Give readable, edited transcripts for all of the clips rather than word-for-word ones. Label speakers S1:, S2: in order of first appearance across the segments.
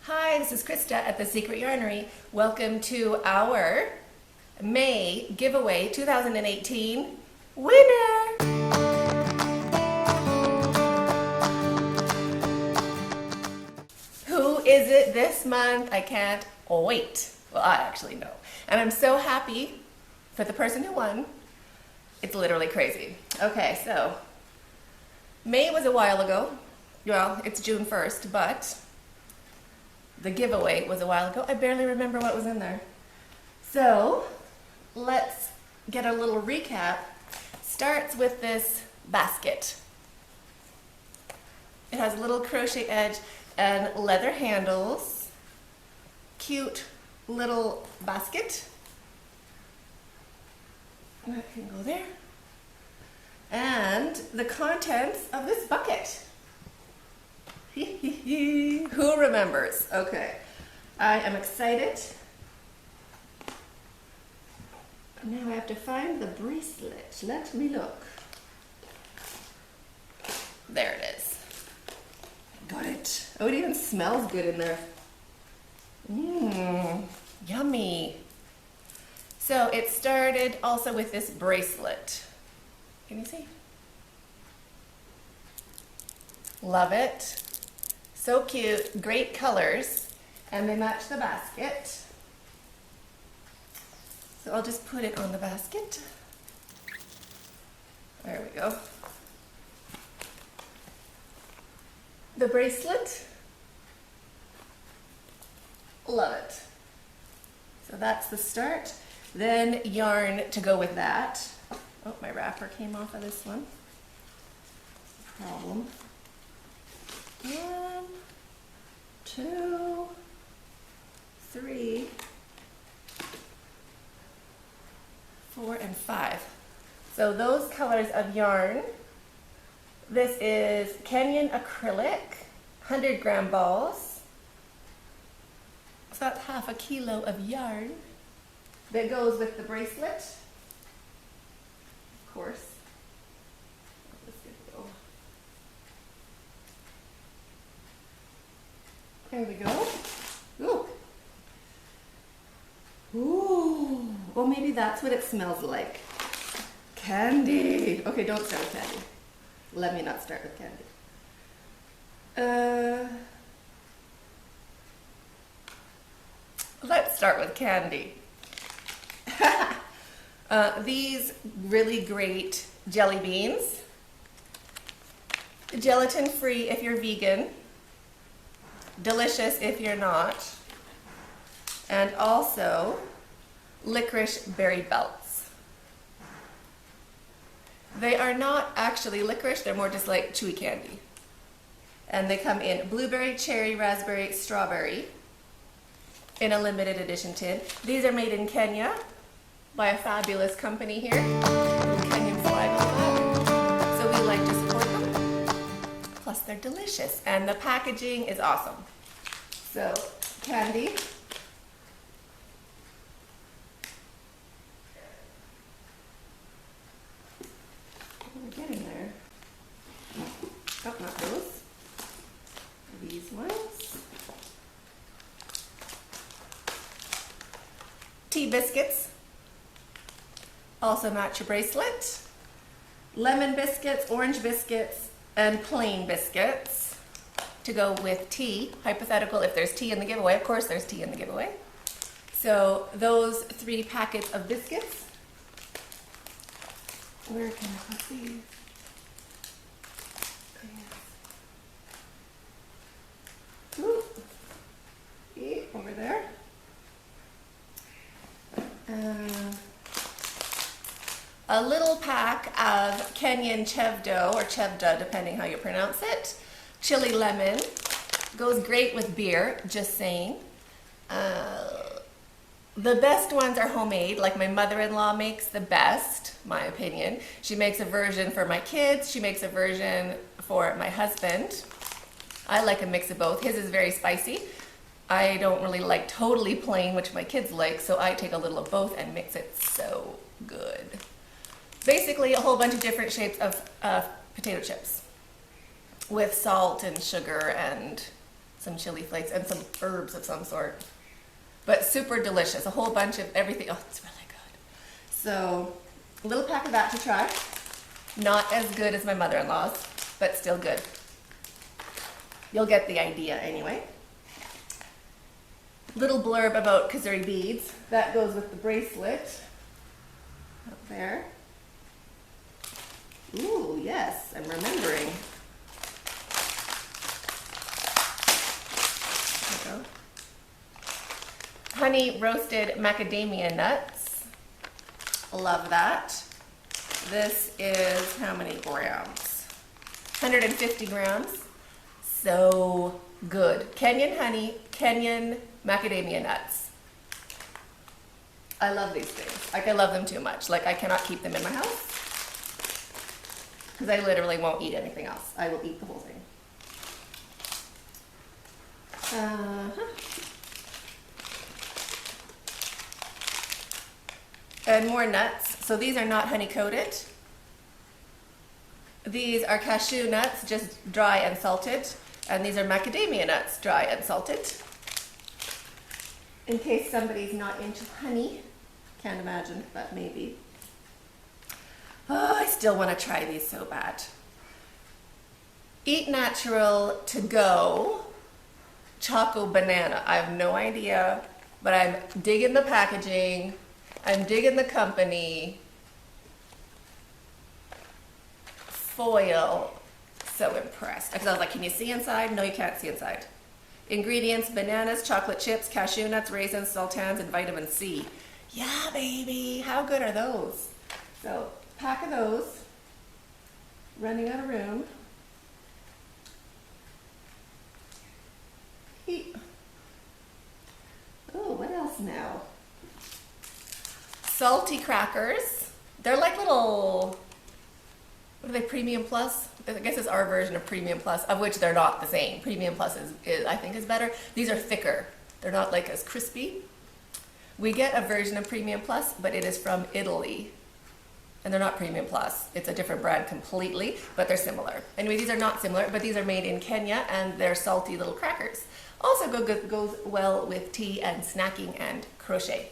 S1: Hi, this is Krista at The Secret Yarnery. Welcome to our May giveaway 2018 winner! Who is it this month? I can't wait. Well, I actually know. And I'm so happy for the person who won. It's literally crazy. Okay, so May was a while ago. Well, it's June 1st, but the giveaway was a while ago. I barely remember what was in there. So let's get a little recap. Starts with this basket. It has a little crochet edge and leather handles. Cute little basket. That can go there. And the contents of this bucket. Who remembers? Okay, I am excited. Now I have to find the bracelet. Let me look. There it is. Got it. Oh, it even smells good in there. Mmm, yummy. So it started also with this bracelet. Can you see? Love it. So cute, great colors, and they match the basket. So I'll just put it on the basket. There we go. The bracelet. Love it. So that's the start. Then yarn to go with that. Oh, my wrapper came off of this one. Problem. 1, 2, 3, 4, and 5. So those colors of yarn. This is Kenyan acrylic, 100-gram balls. So that's half a kilo of yarn that goes with the bracelet. Of course. There we go. Ooh. Ooh. Well, maybe that's what it smells like. Candy. Okay, don't start with candy. Let me not start with candy. Let's start with candy. These really great jelly beans. Gelatin-free if you're vegan. Delicious if you're not. And also licorice berry belts. They are not actually licorice, they're more just like chewy candy. And they come in blueberry, cherry, raspberry, strawberry in a limited edition tin. These are made in Kenya by a fabulous company here. Little Kenyan flag on that. So we like to support them. Plus they're delicious and the packaging is awesome. So candy. We're getting there. Oh, not those. These ones. Tea biscuits. Also match your bracelet. Lemon biscuits, orange biscuits, and plain biscuits to go with tea. Hypothetical, if there's tea in the giveaway, of course there's tea in the giveaway. So those 3 packets of biscuits. Where can I put these? Ooh. Over there. A little pack of Kenyan chevdo, or chevda, depending how you pronounce it. Chili lemon. Goes great with beer, just saying. The best ones are homemade, like my mother-in-law makes the best, my opinion. She makes a version for my kids. She makes a version for my husband. I like a mix of both. His is very spicy. I don't really like totally plain, which my kids like, so I take a little of both and mix it so good. Basically a whole bunch of different shapes of potato chips with salt and sugar and some chili flakes, and some herbs of some sort. But super delicious, a whole bunch of everything. Oh, it's really good. So a little pack of that to try. Not as good as my mother-in-law's, but still good. You'll get the idea anyway. Little blurb about Kazuri beads. That goes with the bracelet. Up there. Ooh, yes, I'm remembering. There we go. Honey roasted macadamia nuts. Love that. This is how many grams? 150 grams. So good. Kenyan honey, Kenyan macadamia nuts. I love these things. Like, I love them too much. Like, I cannot keep them in my house because I literally won't eat anything else. I will eat the whole thing. And more nuts. So these are not honey coated. These are cashew nuts, just dry and salted. And these are macadamia nuts, dry and salted. In case somebody's not into honey. Can't imagine, but maybe. Oh, I still want to try these so bad. Eat Natural to Go Choco Banana. I have no idea, but I'm digging the packaging. I'm digging the company. Foil. So impressed. Because I was like, can you see inside? No, you can't see inside. Ingredients: bananas, chocolate chips, cashew nuts, raisins, sultans, and vitamin C. Yeah, baby. How good are those? So, pack of those. Running out of room. Oh, what else now? Salty crackers. They're like little, what are they, Premium Plus? I guess it's our version of Premium Plus, of which they're not the same. Premium Plus is I think is better. These are thicker. They're not like as crispy. We get a version of Premium Plus, but it is from Italy. And they're not Premium Plus. It's a different brand completely, but they're similar. Anyway, these are not similar, but these are made in Kenya, and they're salty little crackers. Also goes well with tea and snacking and crochet.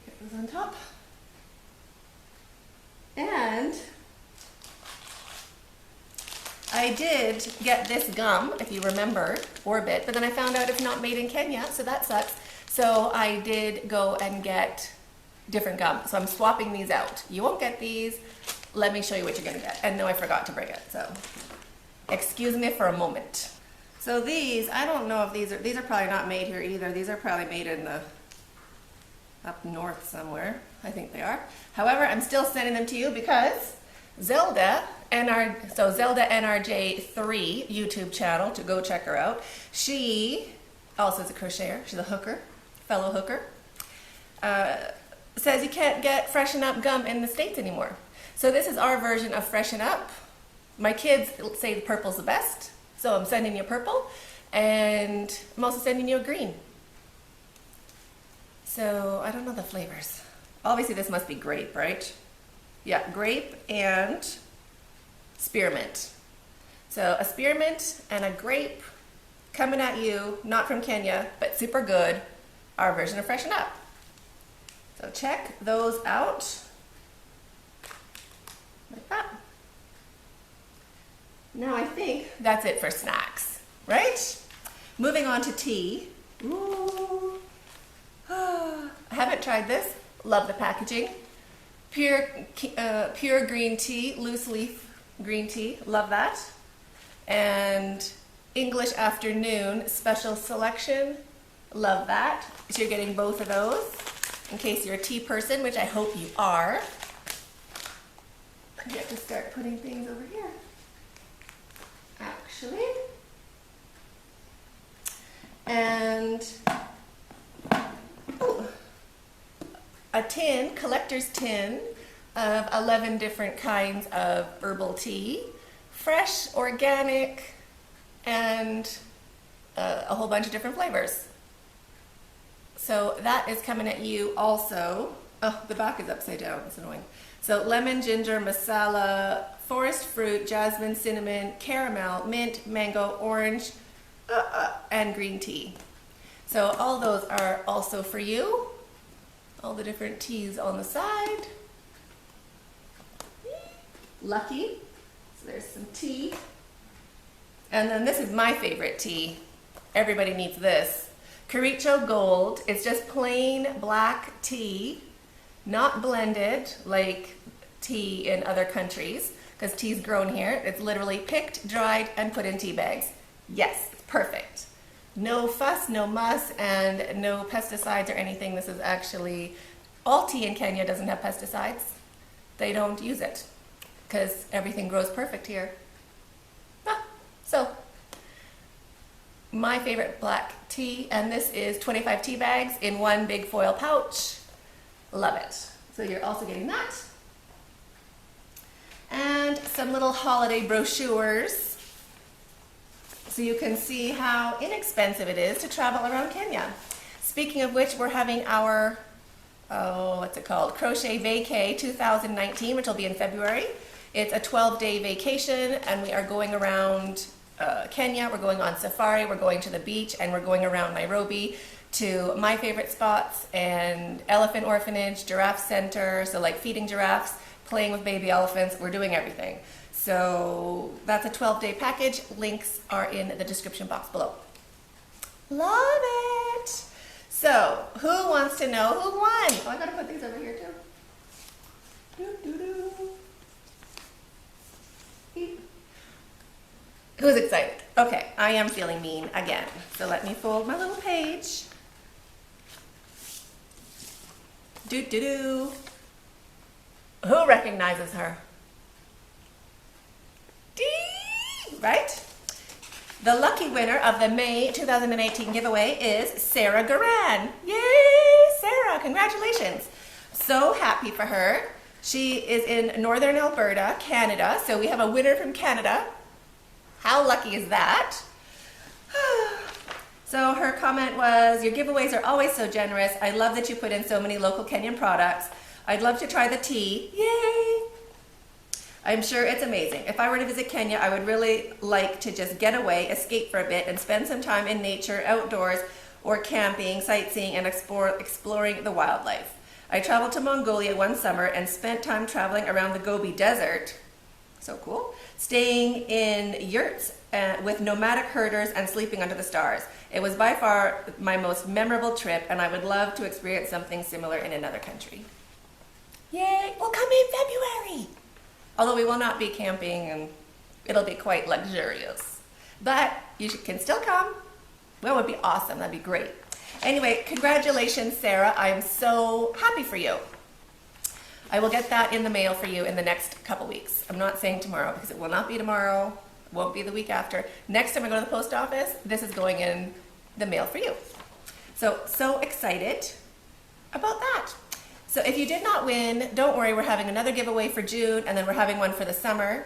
S1: Get those on top. And I did get this gum, if you remember, Orbit, but then I found out it's not made in Kenya, so that sucks. So I did go and get different gum. So I'm swapping these out. You won't get these. Let me show you what you're gonna get. And no, I forgot to bring it, so excuse me for a moment. So these, I don't know if these are probably not made here either. These are probably made in the up north somewhere. I think they are. However, I'm still sending them to you because Zelda NRJ3 YouTube channel, to go check her out. She also is a crocheter. She's a hooker, fellow hooker. Says you can't get Freshen Up gum in the States anymore. So this is our version of Freshen Up. My kids say the purple's the best, so I'm sending you purple, and I'm also sending you a green. So I don't know the flavors. Obviously this must be grape, right? Yeah, grape and spearmint. So a spearmint and a grape coming at you, not from Kenya, but super good, our version of Freshen Up. So check those out, like that. Now I think that's it for snacks, right? Moving on to tea. Ooh. I haven't tried this. Love the packaging. Pure green tea, loose leaf green tea. Love that. And English afternoon special selection. Love that. So you're getting both of those in case you're a tea person, which I hope you are. I get to start putting things over here. Actually. And a tin, collector's tin of 11 different kinds of herbal tea, fresh, organic, and a whole bunch of different flavors. So that is coming at you also. Oh, the back is upside down, it's annoying. So lemon, ginger, masala, forest fruit, jasmine, cinnamon, caramel, mint, mango, orange, and green tea. So all those are also for you. All the different teas on the side. Lucky. So there's some tea. And then this is my favorite tea. Everybody needs this. Caricho Gold. It's just plain black tea, not blended like tea in other countries, because tea's grown here. It's literally picked, dried, and put in tea bags. Yes, it's perfect. No fuss, no muss, and no pesticides or anything. This is actually, all tea in Kenya doesn't have pesticides. They don't use it because everything grows perfect here. So, my favorite black tea, and this is 25 tea bags in one big foil pouch. Love it. So you're also getting that. And some little holiday brochures, so you can see how inexpensive it is to travel around Kenya. Speaking of which, we're having our, what's it called? Crochet Vacay 2019, which will be in February. It's a 12-day vacation, and we are going around Kenya. We're going on safari, we're going to the beach, and we're going around Nairobi to my favorite spots and elephant orphanage, giraffe center, so like feeding giraffes, playing with baby elephants. We're doing everything. So that's a 12-day package. Links are in the description box below. Love it. So who wants to know who won? Oh, I gotta put these over here too. Who's excited? Okay, I am feeling mean again. So let me fold my little page. Who recognizes her? Right? The lucky winner of the May 2018 giveaway is Sarah Duran. Yay, Sarah, congratulations. So happy for her. She is in Northern Alberta, Canada. So we have a winner from Canada. How lucky is that? So her comment was, your giveaways are always so generous. I love that you put in so many local Kenyan products. I'd love to try the tea. Yay! I'm sure it's amazing. If I were to visit Kenya, I would really like to just get away, escape for a bit, and spend some time in nature, outdoors, or camping, sightseeing, and exploring the wildlife. I traveled to Mongolia one summer and spent time traveling around the Gobi Desert. So cool. Staying in yurts with nomadic herders and sleeping under the stars. It was by far my most memorable trip, and I would love to experience something similar in another country. Yay! We'll come in February! Although we will not be camping, and it'll be quite luxurious. But you can still come. Well, it would be awesome. That'd be great. Anyway, congratulations, Sarah. I am so happy for you. I will get that in the mail for you in the next couple weeks. I'm not saying tomorrow because it will not be tomorrow. It won't be the week after. Next time I go to the post office, this is going in the mail for you. So excited about that. So if you did not win, don't worry. We're having another giveaway for June, and then we're having one for the summer,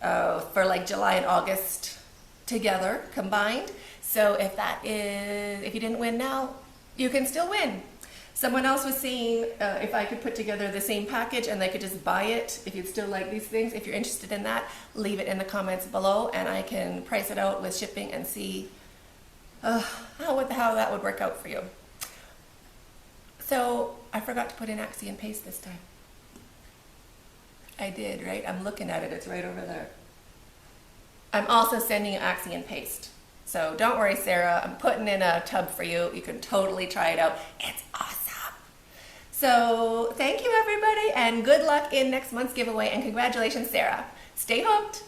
S1: for like July and August together, combined. So if you didn't win now, you can still win. Someone else was saying if I could put together the same package and they could just buy it, if you'd still like these things. If you're interested in that, leave it in the comments below, and I can price it out with shipping and see how that would work out for you. So I forgot to put in Axie and paste this time. I did, right? I'm looking at it. It's right over there. I'm also sending you Axie and paste. So don't worry, Sarah. I'm putting in a tub for you. You can totally try it out. It's awesome. So thank you, everybody, and good luck in next month's giveaway. And congratulations, Sarah. Stay hooked.